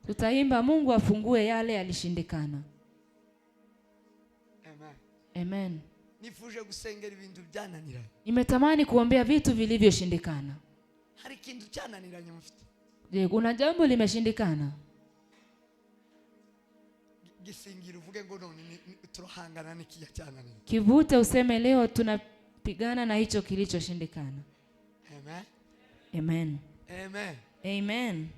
Tutaimba Mungu afungue yale yalishindikana. Amen. Amen. Nifuje gusengera ibintu byananiranye. Nimetamani kuombea vitu vilivyoshindikana. Hari kintu cyananiranye mufite? Je, kuna jambo limeshindikana? Gisingira uvuge ngo none turahangana n'ikiya cyananiranye. Kivute useme leo tunapigana na hicho kilichoshindikana. Amen. Amen. Amen. Amen.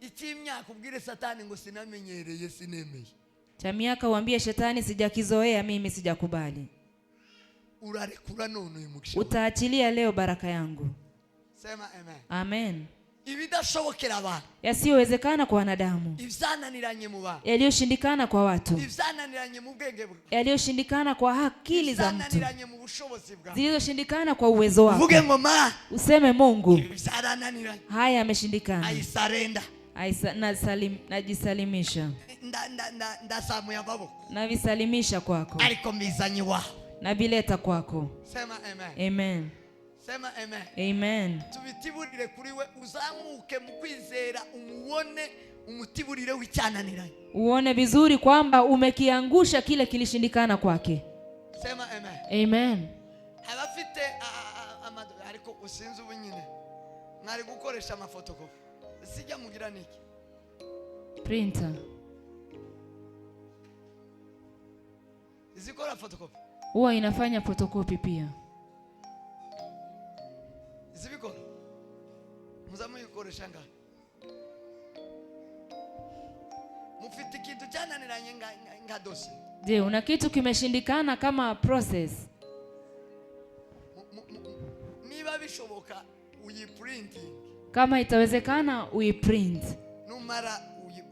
Icyimyaka ubwire Satani ngo sinamenyereye sinemeye. Cha miaka uambie Shetani sijakizoea mimi, sijakubali. Urarekura none uyu mugisha. Utaachilia leo baraka yangu. Sema amen. Amen. Ibidashobokera abantu, Yasiyowezekana kwa wanadamu, ibyananiranye mu bantu, yaliyoshindikana kwa watu, ibyananiranye mu bwenge bwe, yaliyoshindikana kwa akili za mtu, ibyananiranye mu bushobozi bwa, zilizoshindikana kwa uwezo wako. uvuge ngo ma, Useme Mungu, ibyananiranye, haya yameshindikana. I surrender. Najisalimisha. Ndasamuye amaboko. Navisalimisha kwako. Ariko mbizanye waho. Nabileta kwako. Sema amen. Amen. Sema amen. Amen. Tubitiburire kuri we, uzamuke mu kwizera, umuone umutiburire w'icyananiranye. Uone vizuri kwamba umekiangusha kile kilishindikana kwake. Sema amen. Amen. Abafite ariko usinzi ubunyine mwari gukoresha amafotokopi, sijya mugira niki? Printer. Zikora fotokopi? Huwa inafanya fotokopi pia. Zibikora? Muzamu yukoresha ngaho. Mufite kitu cyananiranye nga dossier. Je, una kitu kimeshindikana kama process? Niba bishoboka uyiprinting. Kama itawezekana uiprint. Numara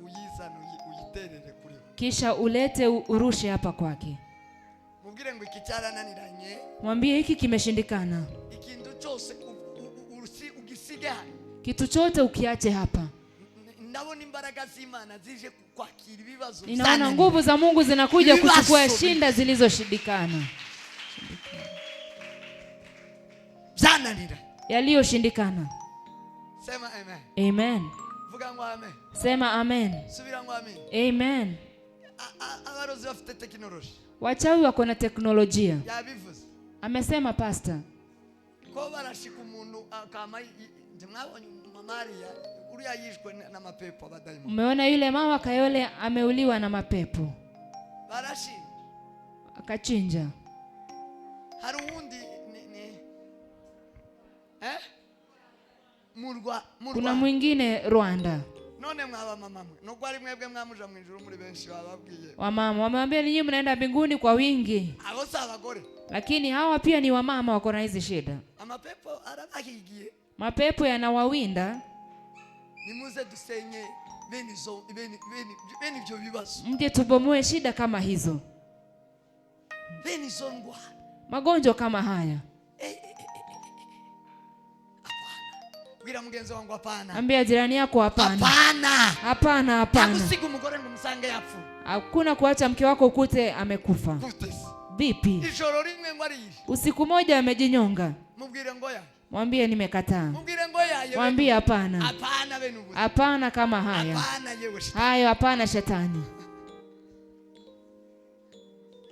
uyizana uyiterere kuri. Kisha ulete urushe hapa kwake. Mubwire ngo iki cyarananiranye. Mwambie hiki kimeshindikana. Ikintu cyose ugisige hano. Kitu chote ukiache hapa. Ndabona imbaraga z'Imana zije kwakira ibibazo. Ninaona nguvu za Mungu zinakuja kuchukua shinda zilizoshindikana. Zananira. Yaliyoshindikana. Sema amen. Amen. Vuga ngo amen. Sema amen. Subira ngo amen. Amen. Abarozi bafite technology. Wachawi wako na teknolojia. Yabivuze. Amesema pastor. Ko barashika umuntu akama mwabonye Maria uriya yishwe na mapepo abadaimoni. Umeona yule mama Kayole ameuliwa na mapepo. Barashi. Akachinja. Hari uwundi Murwa. Kuna mwingine Rwanda. None mwaba mama no kwari mwebwe mwamuja mu ijuru muri benshi bababwiye. Wamama wamwambia ninyi mnaenda mbinguni kwa wingi. Abo sabagore. Lakini hawa pia ni wamama wako na hizi shida. Amapepo arabahigiye. Mapepo yanawawinda. Nimuze dusenye beni byo bibazo. Mje tubomoe shida kama hizo. Beni zongwa. Magonjwa kama haya. Bwira mugenzi wangu hapana. Ambia jirani yako hapana. Hapana. Hapana, hapana. Hakusiku mugore ngo musange yapfu. Hakuna kuacha mke wako ukute amekufa. Vipi? Ijoro rimwe ngo ari. Usiku moja amejinyonga. Mubwire ngo ya. Mwambie nimekataa. Mubwire ngo ya. Mwambie hapana. Hapana benu. Hapana kama haya. Hapana yewe. Hayo hapana shetani.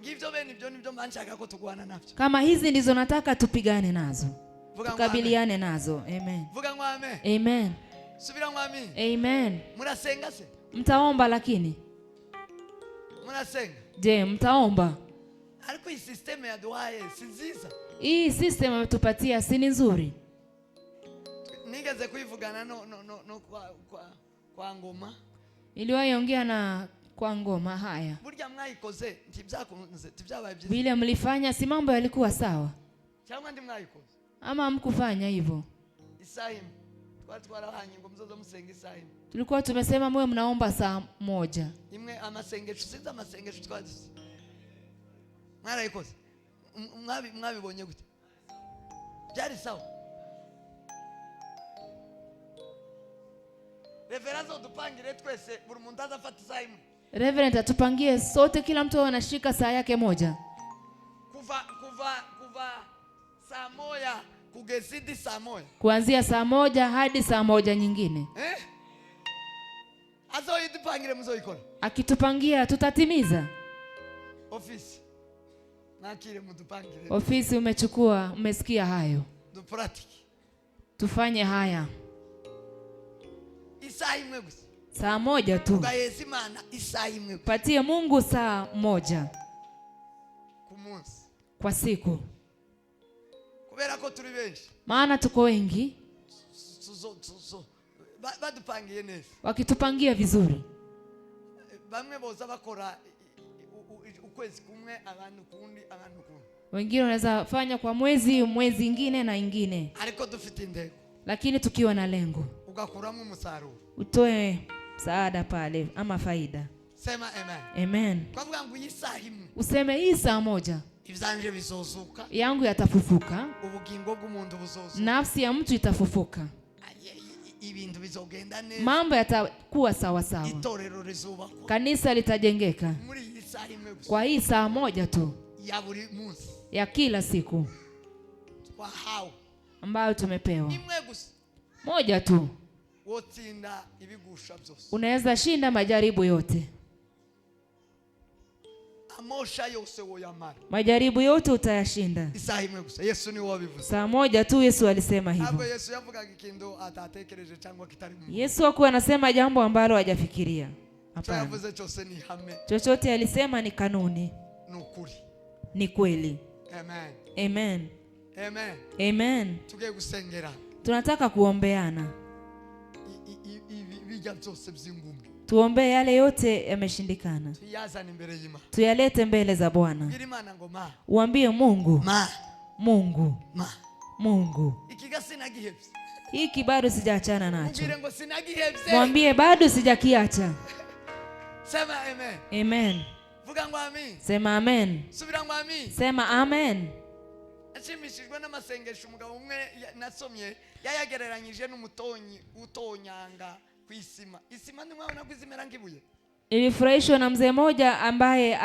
Ngivyo beni byo nibyo manshaka ko tugwana navyo. Kama hizi ndizo nataka tupigane nazo. Tukabiliane nazo. Amen. Vuga ngo amen. Amen. Subira ngo amen. Amen. Murasenga se? Mtaomba lakini. Murasenga? Je, mtaomba? Ariko hii system ya dua si nziza. Hii system ametupatia si nzuri. Nigeze kuivugana kwa ngoma. Iliwahi ongea na kwa ngoma haya. Burya mwayikoze ntibyakunze tibyabaye byiza. Vile mlifanya si mambo yalikuwa sawa. Cyangwa ndi mwayikoze. Ama mkufanya hivyo. Isahim. Twarahanye ngo muzoza musenga isahim. Tulikuwa tumesema mwe mnaomba saa 1. Imwe amasengesho siza amasengesho twazi. Mwarayikoze. Mwabibonye gute? Byari sawa. Reverendo dupangire twese buri muntu azafata isahim. Reverend atupangie sote kila mtu anashika saa yake moja. Kuva saa 1 kugezidi saa 1. Kuanzia saa 1 hadi saa 1 nyingine. azoyidupangire muzoyikora. Akitupangia tutatimiza. Ofisi nakire mudupangire. Ofisi umechukua, umesikia hayo. Tufanye haya. Isaa imwe gusa. Saa moja tu. Ugaheza Imana isaa imwe. Patie Mungu saa moja ku munsi, kwa siku. Kubera ko turi benshi. Maana tuko wengi. Badupangiye neza. Wakitupangia vizuri. Bamwe boza bakora ukwezi kumwe, abantu kundi. Wengine wanaweza fanya kwa mwezi ingine na ingine. Ariko dufite indego. Lakini tukiwa na lengo. Ugakuramo umusaruro. Utoe saada pale ama faida. Sema amen. Amen. Kwa sababu isaa imwe. Useme hii saa moja. Ivyanje bizozuka. Yangu yatafufuka. Ubugingo bw'umuntu buzozuka. Nafsi ya mtu itafufuka. Ibintu bizogenda neza. Mambo yatakuwa sawa sawa. Itorero rizubakwa. Kanisa litajengeka. Muri hii saa imwe gusa. Kwa hii saa moja tu. Ya buri munsi. Ya kila siku. Kwa hao ambayo tumepewa. Imwe gusa. Moja tu. Wotsinda ibigusha byose. Unaweza shinda majaribu yote. Amosha yose woyamara. Majaribu yote utayashinda. Isaa imwe gusa. Yesu ni wabivuze. Saa moja tu Yesu alisema hivyo. Hapo Yesu yavuga ikintu atatekereje cyangwa kitari mu. Yesu hakuwa anasema jambo ambalo hajafikiria. Hapana. Yavuze cyose ni hame. Chochote alisema ni kanuni. Nukuri. Ni kweli. Amen. Amen. Amen. Amen. Tugiye gusengera. Tunataka kuombeana. Bijya byose by'ingumbi. Tuombe yale yote yameshindikana. Tuyazane imbere y'Imana. Tuyalete mbele za Bwana. Bwira Imana ngo ma. Uambie Mungu. Ma. Mungu. Ma. Mungu. Ikiga sinagihebye. Hiki bado sijaachana nacho. Mbire ngo sinagihebye. Mwambie bado sijakiacha. Sema amen. Amen. Vuga ngo amen. Sema amen. Subira ngo amen. Sema amen. Ashimishijwe n'amasengesho umugabo umwe nasomye yayagereranyije n'umutonyi utonyanga kwisima. Isima ni mwaona kwizimera ngibuye. Nilifurahishwa na mzee mmoja ambaye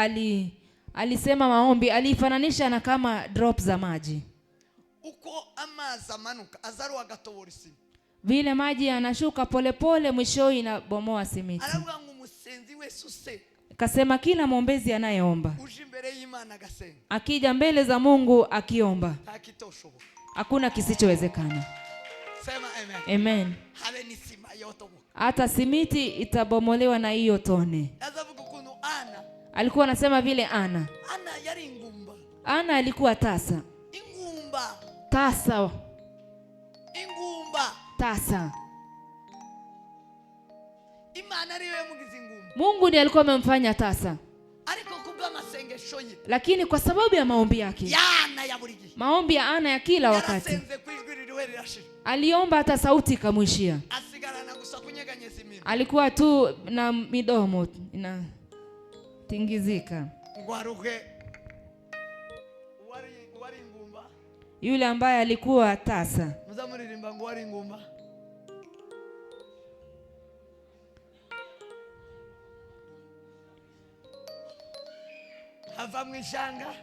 alisema maombi, alifananisha na kama drop za maji. Uko amazi amanuka azaro agatobora isima. Vile maji yanashuka polepole mwisho inabomoa simiti. Aravuga ngo umusenzi wese use. Kasema kila mwombezi anayeomba uje imbere y'Imana agasenga. Akija mbele za Mungu akiomba. Hakitoshoboka. Hakuna kisichowezekana. Sema amen. Amen. Habe ni sima yotoboka. Hata simiti itabomolewa na hiyo tone. Azavuga kuno Ana. Alikuwa anasema vile Ana yari ingumba. Ana alikuwa tasa. Ingumba. Tasa. Ingumba. Tasa. Imana ariwe mugize ingumba. Mungu ndiye alikuwa amemfanya tasa. Ariko kubwa masengesho ye. Lakini kwa sababu ya maombi yake. Yana ya burigi. Maombi ya Ana ya kila wakati. Yarasenze kwijwi ririwe rirashira. Aliomba hata sauti ikamwishia. Asigara na gusa kunyeganyeza imino. Alikuwa tu na midomo ina tingizika. Ngwaruhe. Wari ingumba. Yule ambaye alikuwa tasa. Muzamuririmba ngo wari ingumba. Hava mwishanga.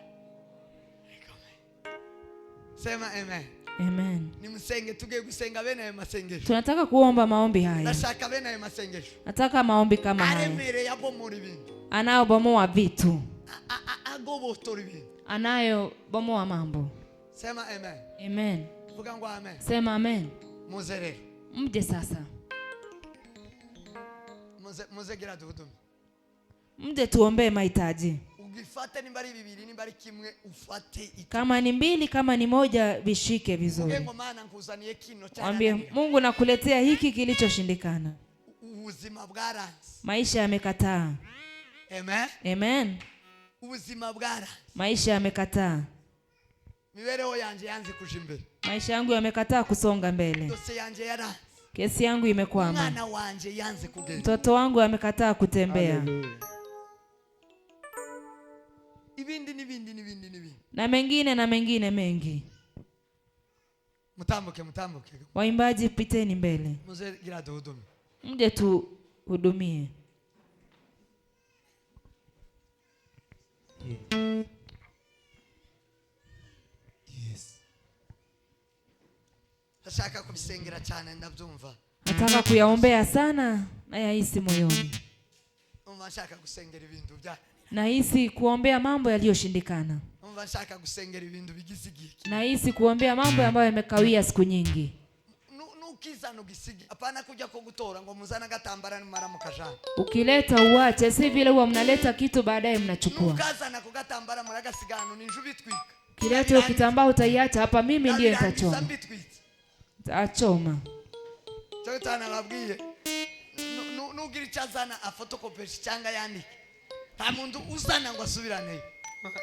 Sema amen. Amen. Ni msenge tuge gusenga bene ayo masengesho. Tunataka kuomba maombi haya. Nashaka bene ayo masengesho. Nataka maombi kama haya. Aremere yabomora ibintu. Anayobomoa vitu. Agobotora ibintu. Anayobomoa mambo. Sema amen. Amen. Vuga ngo amen. Sema amen. Muzerere. Mje sasa. Muzegira duhudume. Mje tuombe mahitaji. Ugifate nimbari bibiri nimbari kimwe ufate. Kama ni mbili kama ni moja vishike vizuri. Ngo maana nkuzaniye kino cyane. Mwambie Mungu nakuletea hiki kilichoshindikana. Ubuzima bwaranze. Maisha yamekataa. Amen. Amen. Ubuzima bwaranze. Maisha yamekataa. Mibereho yanje yanze kuja imbere. Maisha yangu yamekataa kusonga mbele. Dose yanje yaranze. Kesi yangu imekwama. Mwana wanje yanze kugenda. Mtoto wangu amekataa kutembea. Ibindi. Na mengine mengi. Mutambuke. Waimbaji piteni mbele. Muze gira duhudume. Mje tu hudumie. Ashaka kubisengera cyane ndabyumva. nataka kuyaombea sana na yahisi moyoni. Umva nshaka gusengera ibintu bya Nahisi kuombea mambo yaliyoshindikana. Umva nshaka gusengera ibintu bigisigiki. Nahisi kuombea mambo ambayo yamekawia siku nyingi. Nukizana ugisigi. Hapana kuja kugutora ngo muzana gatambara ni mara mukajana. Ukileta uache, si vile huwa mnaleta kitu baadaye mnachukua. Nukazana kugatambara muragasigano ni njubi twika. Kilete ukitambaa utaiacha hapa, mimi ndiye nitachoma. Achoma. Totana babwiye. Nugira icyazana afotokopesha cyanga yandike. Nta muntu uzana ngo asubirane.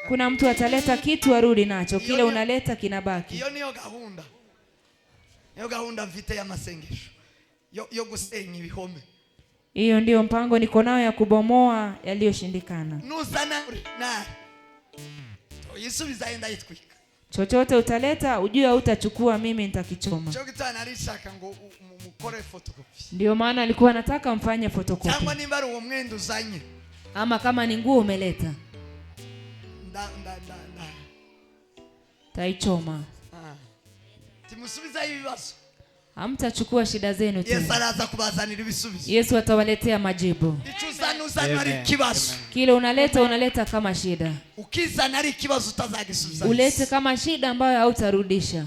Kuna mtu ataleta kitu arudi nacho, kile unaleta kinabaki. Iyo niyo gahunda. Niyo gahunda mfite ya masengesho. Yo gusenya ibihome. Hiyo ndio mpango niko nao ya kubomoa yaliyoshindikana. Nuzana na Yisubiza enda yitwika. Chochote utaleta ujue utachukua, mimi nitakichoma. Cyo gitana alishaka ngo mukore photocopy. Ndio maana alikuwa anataka mfanye photocopy. Cyangwa nimba ari uwo mwendo uzanye. Ama kama ni nguo umeleta. Nda. Taichoma. Timusubiza ibibazo. Hamtachukua shida zenu tena. Yesu anaanza kubazanira ibisubizo. Yesu atawaletea majibu. Uzana ari kibazo. Kile unaleta kama shida. Ukizana ari kibazo utazagisubiza. Ulete kama shida ambayo hautarudisha.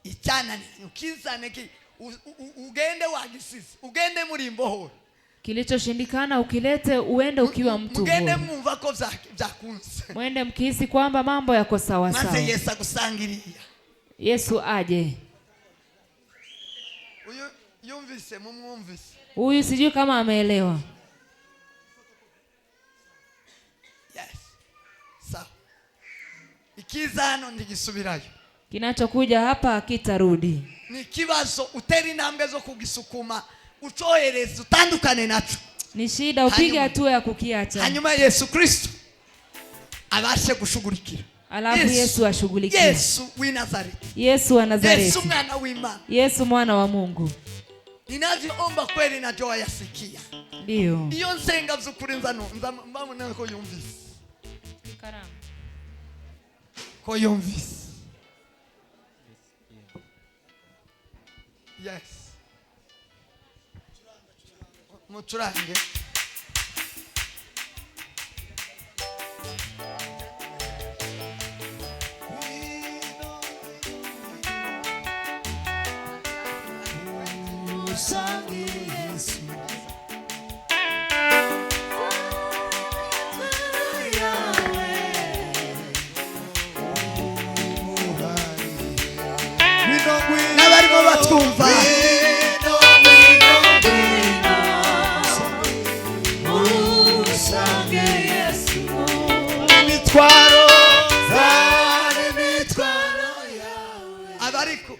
Icyana ni ukizana ugende wagisize. Ugende muri imbohoro. Kilichoshindikana ukilete, uende ukiwa mtu. Ugende mwumva ko byakunze. Mwende mkihisi kwamba mambo yako sawa sawa. Maze Yesu agusangiriya. Yesu aje. Uyu yumvise mumwumvise. Huyu sijui kama ameelewa. Yes. Sawa. Ikizano ndigisubirayo. Kinachokuja hapa kitarudi. Ni kibazo uteri intambwe zo kugisukuma. Ucohereza utandukane nacho. Ni shida, upige hatua ya kukiacha. Hanyuma Yesu Kristo abashe gushugurikira. Alafu Yesu ashughulikie. Yesu wa Nazareti. Yesu wa Nazareti. Yesu mwana wa Imani. Yesu mwana wa Mungu. Ninavyoomba kweli na joa yasikia. Ndio. Iyo nsenga vyukuri nzano mbamuna ko yumvise. Karama. Ko yumvise. Yes. Mucurange. N'abarimo batwumva abariko